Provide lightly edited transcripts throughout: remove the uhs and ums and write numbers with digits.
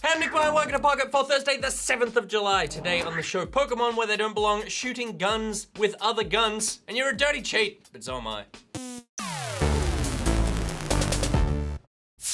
Hey, I'm NichBoy, welcome to Pocket for Thursday the 7th of July. Today on the show, Pokemon where they don't belong, shooting guns with other guns, and you're a dirty cheat, but so am I.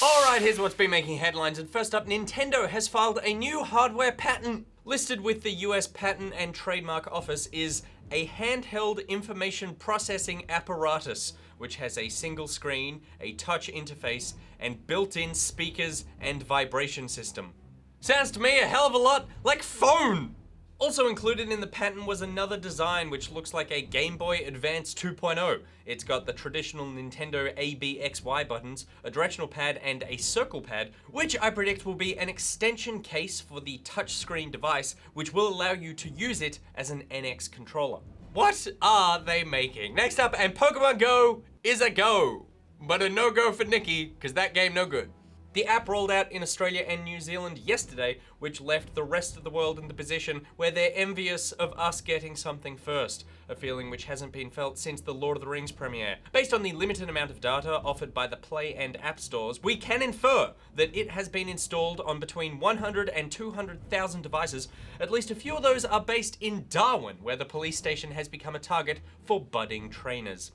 Alright, here's what's been making headlines, and first up, Nintendo has filed a new hardware patent. Listed with the US Patent and Trademark Office is a handheld information processing apparatus, which has a single screen, a touch interface, and built-in speakers and vibration system. Sounds to me a hell of a lot like phone! Also included in the patent was another design which looks like a Game Boy Advance 2.0. It's got the traditional Nintendo A, B, X, Y buttons, a directional pad, and a circle pad, which I predict will be an extension case for the touchscreen device, which will allow you to use it as an NX controller. What are they making? Next up, and Pokemon Go is a go, but a no-go for Nikki, because that game no good. The app rolled out in Australia and New Zealand yesterday, which left the rest of the world in the position where they're envious of us getting something first, a feeling which hasn't been felt since the Lord of the Rings premiere. Based on the limited amount of data offered by the Play and App stores, we can infer that it has been installed on between 100 and 200,000 devices. At least a few of those are based in Darwin, where the police station has become a target for budding trainers.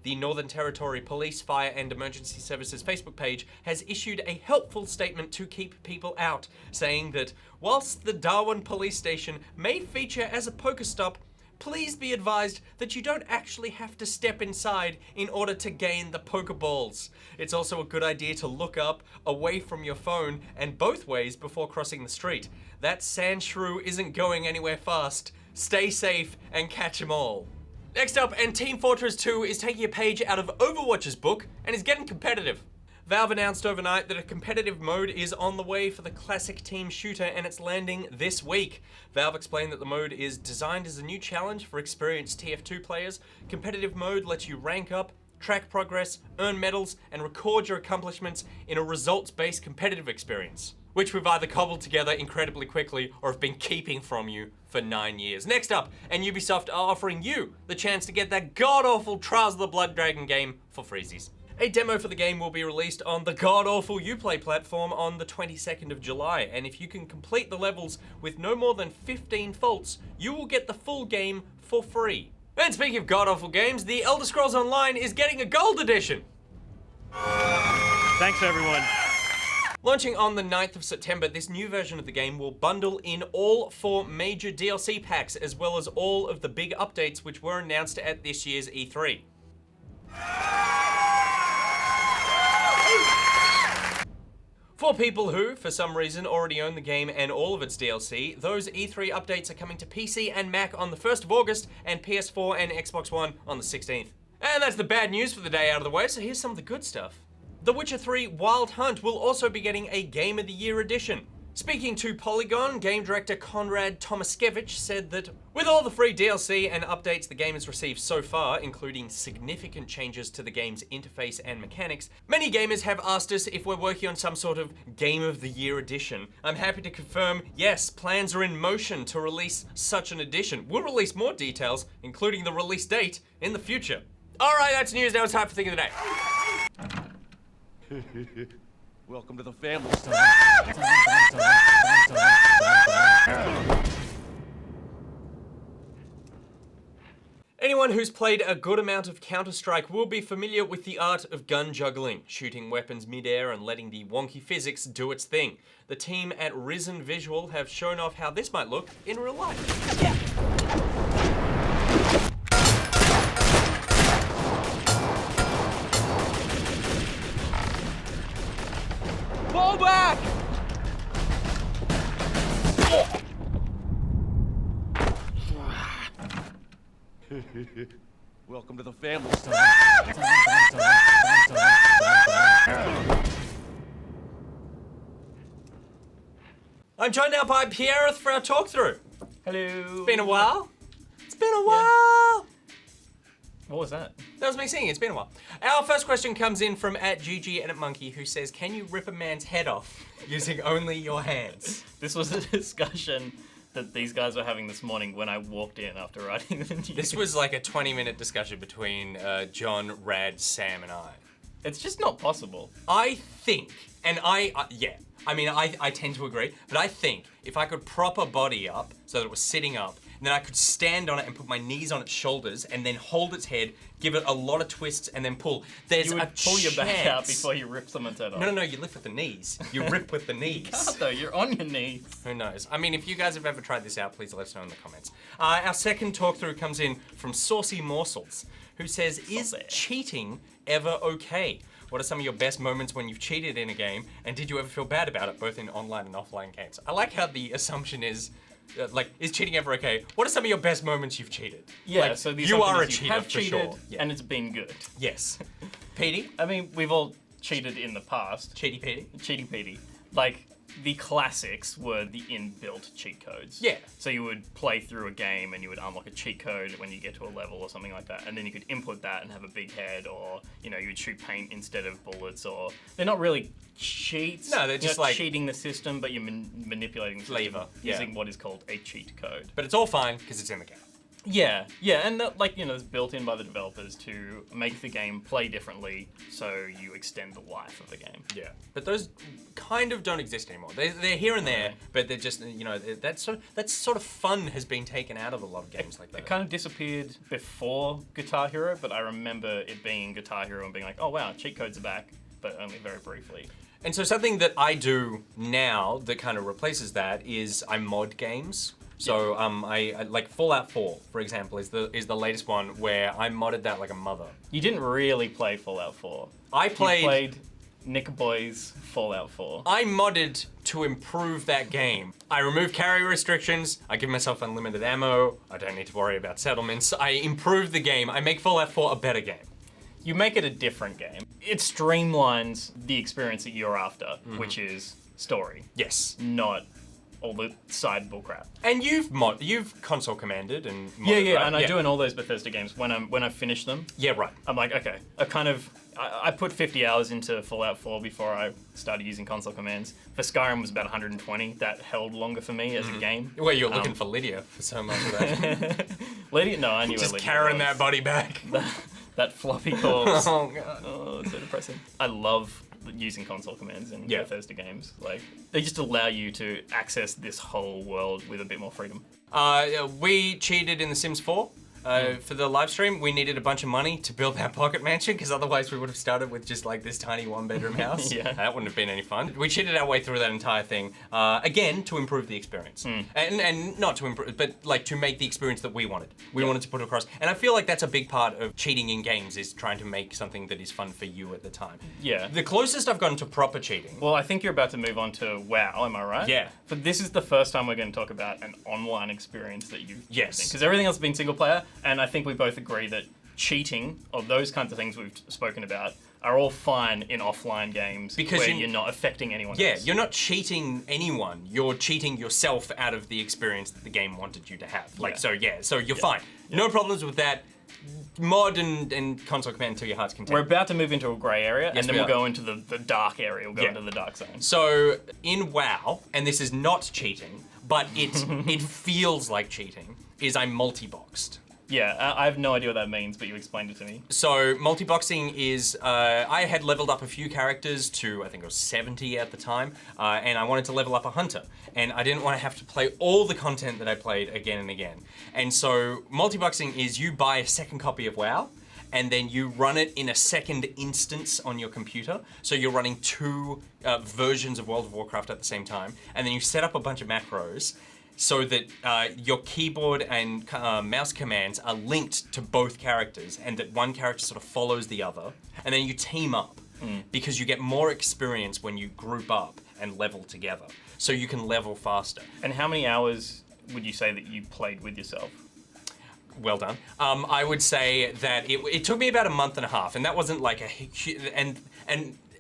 The Northern Territory Police, Fire and Emergency Services Facebook page has issued a helpful statement to keep people out, saying that whilst the Darwin police station may feature as a Pokestop, please be advised that you don't actually have to step inside in order to gain the Pokeballs. It's also a good idea to look up, away from your phone, and both ways before crossing the street. That Sandshrew isn't going anywhere fast. Stay safe and catch 'em all. Next up, and Team Fortress 2 is taking a page out of Overwatch's book and is getting competitive. Valve announced overnight that a competitive mode is on the way for the classic team shooter and it's landing this week. Valve explained that the mode is designed as a new challenge for experienced TF2 players. Competitive mode lets you rank up, track progress, earn medals, and record your accomplishments in a results-based competitive experience, which we've either cobbled together incredibly quickly or have been keeping from you for 9 years. Next up, and Ubisoft are offering you the chance to get that god-awful Trials of the Blood Dragon game for freezies. A demo for the game will be released on the god-awful Uplay platform on the 22nd of July, and if you can complete the levels with no more than 15 faults, you will get the full game for free. And speaking of god-awful games, The Elder Scrolls Online is getting a gold edition! Thanks everyone. Launching on the 9th of September, this new version of the game will bundle in all 4 major DLC packs, as well as all of the big updates which were announced at this year's E3. For people who, for some reason, already own the game and all of its DLC, those E3 updates are coming to PC and Mac on the 1st of August, and PS4 and Xbox One on the 16th. And that's the bad news for the day out of the way, so here's some of the good stuff. The Witcher 3 Wild Hunt will also be getting a Game of the Year edition. Speaking to Polygon, game director Konrad Tomaskevich said that with all the free DLC and updates the game has received so far, including significant changes to the game's interface and mechanics, many gamers have asked us if we're working on some sort of Game of the Year edition. I'm happy to confirm, yes, plans are in motion to release such an edition. We'll release more details, including the release date, in the future. Alright, that's news, now it's time for Thing of the Day. Welcome to the family. Anyone who's played a good amount of Counter-Strike will be familiar with the art of gun juggling, shooting weapons mid-air and letting the wonky physics do its thing. The team at Risen Visual have shown off how this might look in real life. Yeah. Fall back! Welcome to the family. I'm joined now by Pierreth for our talk through. Hello. It's been a while. It's been a while. What was that? That was me singing, it's been a while. Our first question comes in from @GG_Monkey, who says, can you rip a man's head off using only your hands? This was a discussion that these guys were having this morning when I walked in after writing the news. This was like a 20-minute discussion between John, Rad, Sam, and I. It's just not possible. I think, and I tend to agree, but I think if I could prop a body up so that it was sitting up, and then I could stand on it and put my knees on its shoulders and then hold its head, give it a lot of twists, and then pull. There's You would a pull your back out chance- before you rip someone's head off. No, you lift with the knees. You rip with the knees. God, though, you're on your knees. Who knows? I mean, if you guys have ever tried this out, please let us know in the comments. Our second talk through comes in from Saucy Morsels, who says, "Is Saucy. cheating ever okay? What are some of your best moments when you've cheated in a game, and did you ever feel bad about it, both in online and offline games?" I like how the assumption is, is cheating ever okay? What are some of your best moments you've cheated? Yeah, Like, so the you assumption are a is you cheater have for cheated, sure. Yeah. and it's been good. Yes. Petey? I mean, we've all cheated in the past. Cheaty Petey? Cheaty Petey. Like, the classics were the inbuilt cheat codes. Yeah. So you would play through a game and you would unlock a cheat code when you get to a level or something like that, and then you could input that and have a big head, or you would shoot paint instead of bullets, or they're not really cheats. No, they're You're just not like cheating the system, but you're manipulating the system Flavor, yeah. using what is called a cheat code. But it's all fine, because it's in the game. Yeah, and it's built in by the developers to make the game play differently, so you extend the life of the game. Yeah, but those kind of don't exist anymore. They're here and there, but they're just that sort of fun has been taken out of a lot of games like that. It kind of disappeared before Guitar Hero, but I remember it being Guitar Hero and being like, oh wow, cheat codes are back, but only very briefly. And so something that I do now that kind of replaces that is I mod games. So I like Fallout 4, for example, is the latest one where I modded that like a mother. You didn't really play Fallout 4. I You played played NichBoy's Fallout 4. I modded to improve that game. I remove carry restrictions, I give myself unlimited ammo, I don't need to worry about settlements, I improve the game, I make Fallout 4 a better game. You make it a different game. It streamlines the experience that you're after, which is story, Yes. not all the side bullcrap. And you've console commanded and Yeah, modded, right? and I do in all those Bethesda games. When I finish them, Yeah, right. I'm like, okay, I put 50 hours into Fallout 4 before I started using console commands. For Skyrim was about 120. That held longer for me as a game. Well, you're looking for Lydia for so much of that. Lydia, no, I knew Just where Lydia carrying was. that body back. That floppy corpse. Oh, God. Oh, it's so depressing. I love using console commands in Yeah. Bethesda games. Like, they just allow you to access this whole world with a bit more freedom. We cheated in The Sims 4. For the live stream, we needed a bunch of money to build that pocket mansion, because otherwise we would have started with just like this tiny one-bedroom house. Yeah. That wouldn't have been any fun. We cheated our way through that entire thing, again, to improve the experience. And not to improve, but like to make the experience that we wanted. We wanted to put across. And I feel like that's a big part of cheating in games, is trying to make something that is fun for you at the time. Yeah. The closest I've gotten to proper cheating. Well, I think you're about to move on to WoW, am I right? Yeah. But this is the first time we're going to talk about an online experience that you've Yes. Because everything else has been single player, and I think we both agree that cheating, or those kinds of things we've spoken about, are all fine in offline games Because where you're not affecting anyone Yeah, else. you're not cheating anyone. You're cheating yourself out of the experience that the game wanted you to have. Like, so you're fine. No problems with that. Mod and console command to your heart's content. We're about to move into a grey area, Yes, and then we we'll are. go into the dark area. We'll go Yeah. into the dark zone. So in WoW, and this is not cheating, but it feels like cheating, is I'm multi-boxed. Yeah, I have no idea what that means, but you explained it to me. So multi-boxing is, I had leveled up a few characters to, I think it was 70 at the time, and I wanted to level up a hunter. And I didn't want to have to play all the content that I played again and again. And so multi-boxing is you buy a second copy of WoW, and then you run it in a second instance on your computer. So you're running two versions of World of Warcraft at the same time, and then you set up a bunch of macros, so that your keyboard and mouse commands are linked to both characters, and that one character sort of follows the other, and then you team up, because you get more experience when you group up and level together, so you can level faster. And how many hours would you say that you played with yourself? Well done. I would say that it took me about a month and a half, and that wasn't like and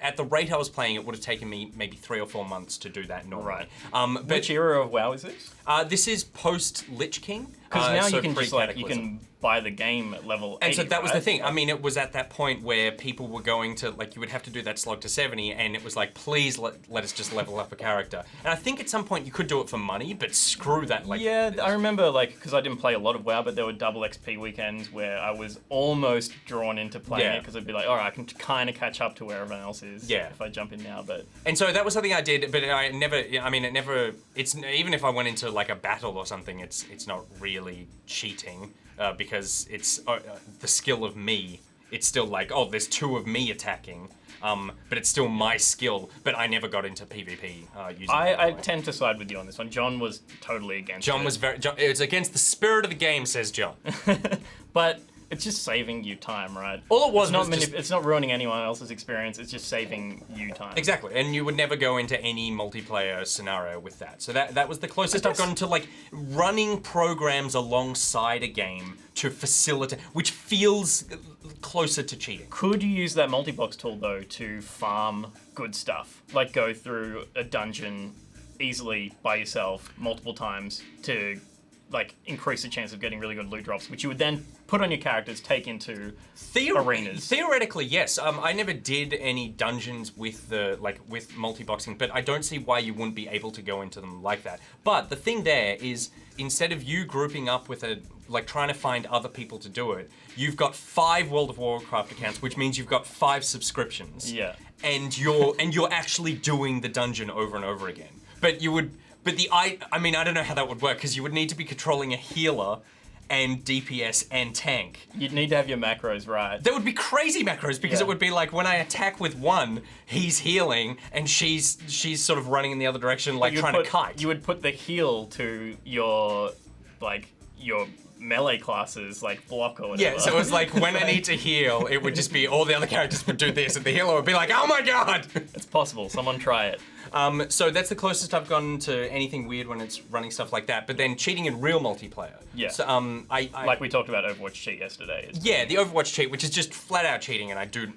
at the rate I was playing, it would have taken me maybe 3 or 4 months to do that normally. Right. But Which era of WoW is this? this is post Lich King. Because now so you can just like you pre-Cataclysm. can buy the game at level 80, And so that was the right? thing. I mean, it was at that point where people were going to, like, you would have to do that slog to 70, and it was like, please let us just level up a character. And I think at some point you could do it for money, but screw that. Like, Yeah, I remember, like, because I didn't play a lot of WoW, but there were double XP weekends where I was almost drawn into playing Yeah. it, because I'd be like, all right, I can kind of catch up to where everyone else is Yeah. if I jump in now, but... And so that was something I did, but I never. I mean, it never. It's even if I went into like a battle or something, it's not really cheating because it's the skill of me. It's still like, oh, there's two of me attacking, but it's still my skill. But I never got into PvP using. I tend to side with you on this one. John was totally against it. John was very. It's against the spirit of the game, says John. But it's just saving you time, right? All it was it's not was just- it's not ruining anyone else's experience. It's just saving you time. Exactly, and you would never go into any multiplayer scenario with that. So that was the closest I've gotten to like running programs alongside a game to facilitate, which feels closer to cheating. Could you use that multi-box tool though to farm good stuff? Like go through a dungeon easily by yourself multiple times to like increase the chance of getting really good loot drops, which you would then put on your characters, take into arenas. Theoretically, yes. I never did any dungeons with with multi-boxing, but I don't see why you wouldn't be able to go into them like that. But the thing there is, instead of you grouping up with trying to find other people to do it, you've got 5 World of Warcraft accounts, which means you've got 5 subscriptions. Yeah. And you're actually doing the dungeon over and over again. But you would. But I mean, I don't know how that would work, because you would need to be controlling a healer and DPS and tank. You'd need to have your macros right. There would be crazy macros, because Yeah. it would be like when I attack with one, he's healing and she's sort of running in the other direction, like trying to kite. You would put the heal to your melee classes, like block or whatever. Yeah, so it was like when I need to heal, it would just be all the other characters would do this, and the healer would be like, oh my god! It's possible. Someone try it. So that's the closest I've gotten to anything weird when it's running stuff like that. But then cheating in real multiplayer. Yeah. So I Like we talked about Overwatch cheat yesterday. yeah, the Overwatch cheat, which is just flat out cheating, and I do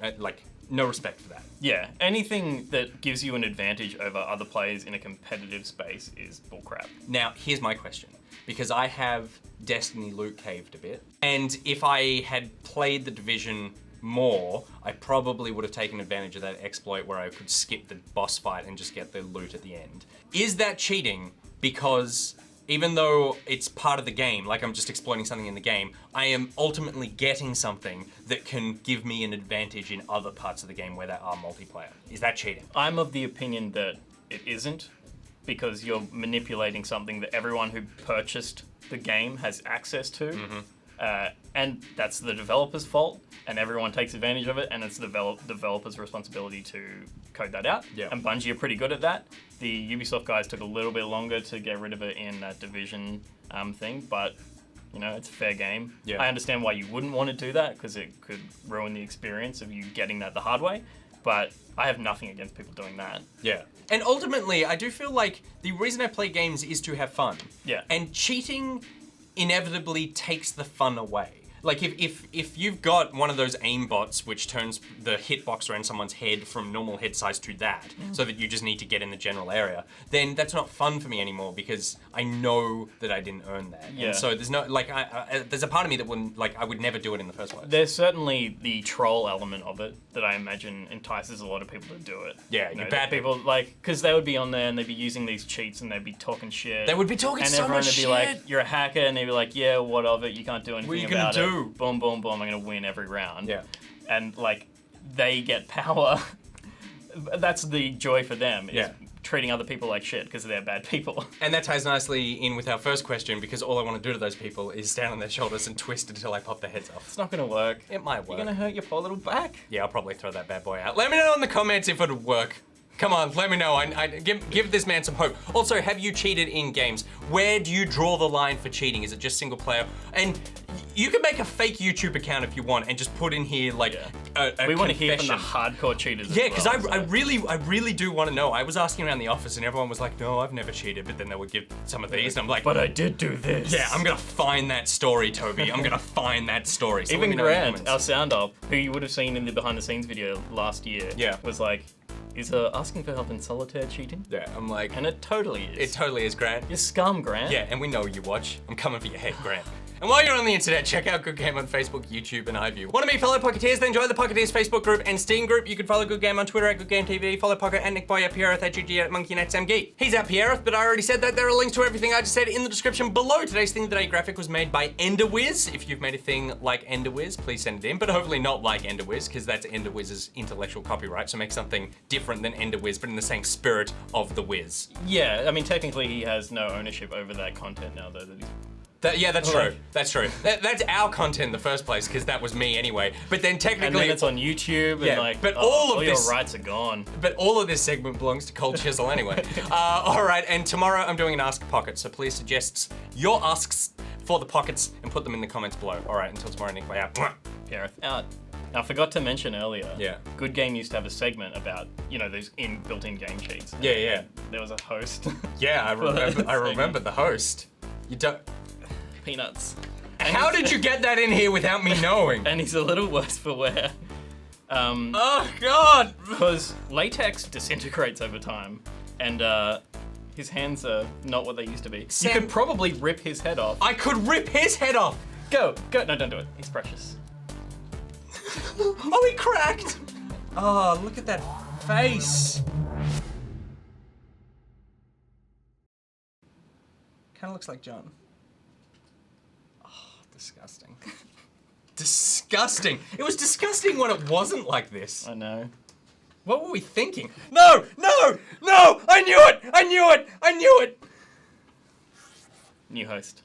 no respect for that. Yeah, anything that gives you an advantage over other players in a competitive space is bullcrap. Now, here's my question, because I have Destiny loot caved a bit, and if I had played the Division more, I probably would have taken advantage of that exploit where I could skip the boss fight and just get the loot at the end. Is that cheating? Because even though it's part of the game, like I'm just exploiting something in the game, I am ultimately getting something that can give me an advantage in other parts of the game where there are multiplayer. Is that cheating? I'm of the opinion that it isn't, because you're manipulating something that everyone who purchased the game has access to. And that's the developer's fault, and everyone takes advantage of it, and it's the developer's responsibility to code that out. Yeah. And Bungie are pretty good at that. The Ubisoft guys took a little bit longer to get rid of it in that Division thing, but you know, it's a fair game. Yeah. I understand why you wouldn't want to do that, because it could ruin the experience of you getting that the hard way, but I have nothing against people doing that. Yeah. And ultimately, I do feel like the reason I play games is to have fun. Yeah. And cheating inevitably takes the fun away. Like if you've got one of those aim bots which turns the hitbox around someone's head from normal head size to that, so that you just need to get in the general area, then that's not fun for me anymore, because I know that I didn't earn that. Yeah. And so there's no there's a part of me that wouldn't I would never do it in the first place. There's certainly the troll element of it that I imagine entices a lot of people to do it. Yeah, you you know, bad people, like, because they would be on there and they'd be using these cheats and they'd be talking shit. They would be talking and so everyone much would be shit. like, "You're a hacker," and they'd be like, "Yeah, what of it? You can't do anything What are you gonna about do?" it. Boom, boom, boom. I'm gonna win every round." Yeah. And like, they get power. That's the joy for them. Is Yeah. treating other people like shit because they're bad people. And that ties nicely in with our first question, because all I want to do to those people is stand on their shoulders and twist until I pop their heads off. It's not gonna work. It might You're work. gonna hurt your poor little back. Yeah, I'll probably throw that bad boy out. Let me know in the comments if it'll work. Come on, let me know. I give this man some hope. Also, have you cheated in games? Where do you draw the line for cheating? Is it just single player? And you can make a fake YouTube account if you want and just put in here like a We want to hear from the confession. hardcore cheaters. Yeah, as because well, I really do want to know. I was asking around the office and everyone was like, no, I've never cheated, but then they would give some of these and I'm like, But I did do this. yeah, I'm gonna find that story, Toby. I'm gonna find that story. So let Even me know in the Grant, comments. our sound op, who you would have seen in the behind the scenes video last year, Yeah. was like, Is asking for help in solitaire cheating? Yeah, I'm like, And it totally it is. totally is, Grant. You're scum, Grant. Yeah, and we know you watch. I'm coming for your head, Grant. And while you're on the internet, check out Good Game on Facebook, YouTube, and iView. Want to meet fellow Pocketeers? Then join the Pocketeers Facebook group and Steam group. You can follow Good Game on Twitter at Good Game TV, follow Pocket and NichBoy at Pierreth at GG at MonkeyNetSamGeek. He's at Pierreth, but I already said that. There are links to everything I just said in the description below. Today's Thing of the Day graphic was made by EnderWiz. If you've made a thing like EnderWiz, please send it in, but hopefully not like EnderWiz, because that's EnderWiz's intellectual copyright, so make something different than EnderWiz, but in the same spirit of the Wiz. Yeah, I mean, technically he has no ownership over that content now, though. That he's... Yeah, that's true. That's true. That's our content in the first place, because that was me anyway. But then technically, And then it's on YouTube, and Yeah, like, but all of your this- rights are gone. But all of this segment belongs to Cold Chisel anyway. All right, and tomorrow I'm doing an Ask Pocket, so please suggest your asks for the pockets and put them in the comments below. All right, until tomorrow, Nick, bye out. Pierreth out. I forgot to mention earlier. Yeah. Good Game used to have a segment about, those built-in game cheats. Yeah, yeah. There was a host. Yeah, I remember. I remember the host. You don't. Peanuts. How did you get that in here without me knowing? And he's a little worse for wear. Oh God! Because latex disintegrates over time, and his hands are not what they used to be. Sam- You could probably rip his head off. I could rip his head off. Go. No, don't do it. He's precious. Oh, he cracked. Oh, look at that face. Kind of looks like John. Disgusting. Disgusting. It was disgusting when it wasn't like this. I know. What were we thinking? No! No! No! I knew it! I knew it! I knew it! New host.